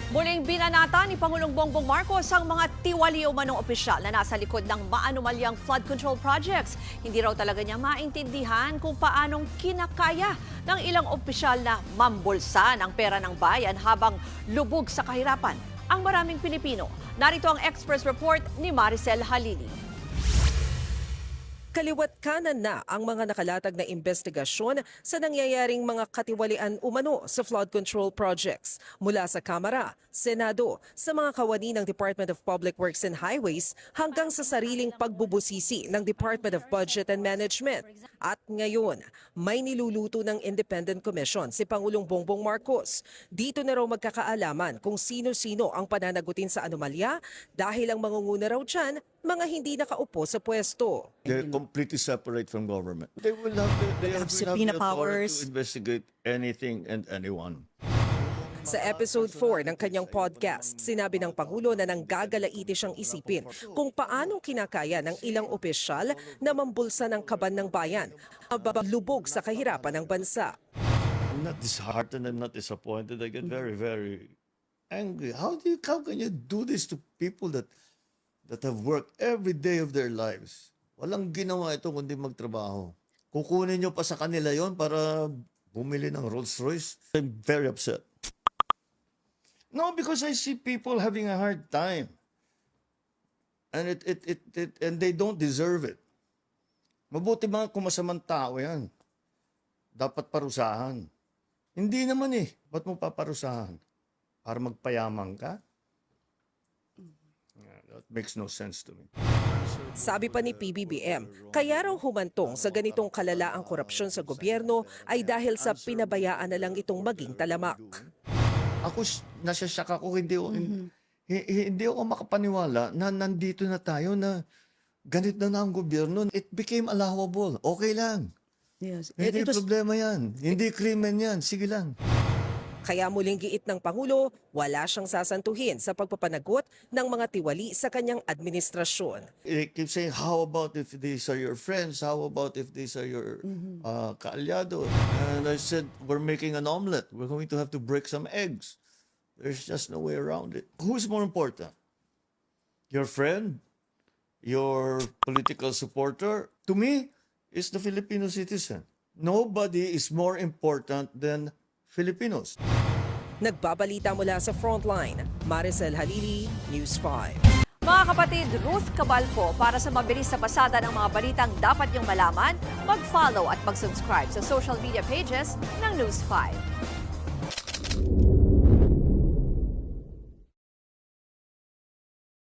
Muling binanata ni Pangulong Bongbong Marcos ang mga tiwali umanong opisyal na nasa likod ng maanumalyang flood control projects. Hindi raw talaga niya maintindihan kung paanong kinakaya ng ilang opisyal na mambulsa ng pera ng bayan habang lubog sa kahirapan ang maraming Pilipino. Narito ang Express Report ni Maricel Halili. Kaliwat kanan na ang mga nakalatag na investigasyon sa nangyayaring mga katiwalian umano sa flood control projects mula sa Kamara, Senado, sa mga kawani ng Department of Public Works and Highways hanggang sa sariling pagbubusisi ng Department of Budget and Management. At ngayon, may niluluto ng Independent Commission si Pangulong Bongbong Marcos. Dito na raw magkakaalaman kung sino-sino ang pananagutin sa anomalya dahil ang mangunguna raw dyan mga hindi nakaupo sa pwesto. They're completely separate from government. They will have subpoena the authority powers. to investigate anything and anyone. Sa episode 4 ng kanyang podcast, sinabi ng Pangulo na nanggagalaiti siyang isipin kung paanong kinakaya ng ilang opisyal na mambulsa ng kaban ng bayan, lubog sa kahirapan ng bansa. I'm not disheartened, I'm not disappointed. I get very, very angry. How can you do this to people that have worked every day of their lives? Walang ginawa ito kundi magtrabaho. Kukunin nyo pa sa kanila yon para bumili ng Rolls Royce. I'm very upset. No, because I see people having a hard time. And and they don't deserve it. Mabuti mga kumasamang tao yan. Dapat parusahan. Hindi naman eh. Ba't mo paparusahan? Para magpayaman ka? That makes no sense to me. Sabi pa ni PBBM, kaya raw humantong sa ganitong kalalaang korupsyon sa gobyerno ay dahil sa pinabayaan na lang itong maging talamak. Ako, nasasyak ako, hindi ako makapaniwala na nandito na tayo na ganito na ang gobyerno. It became allowable. Okay lang. Yes. Hindi problema yan. Hindi krimen yan. Sige lang. Kaya muling giit ng Pangulo, wala siyang sasantuhin sa pagpapanagot ng mga tiwali sa kanyang administrasyon. They keep saying, how about if these are your friends? How about if these are your kaalyado? And I said, we're making an omelet. We're going to have to break some eggs. There's just no way around it. Who's more important? Your friend? Your political supporter? To me, it's the Filipino citizen. Nobody is more important than Filipinos. Nagbabalita mula sa Frontline, Maricel Halili, News 5. Mga kapatid, Ruth Cabalco, para sa mabilis na pasada ng mga balitang dapat niyong malaman, mag-follow at mag-subscribe sa social media pages ng News 5.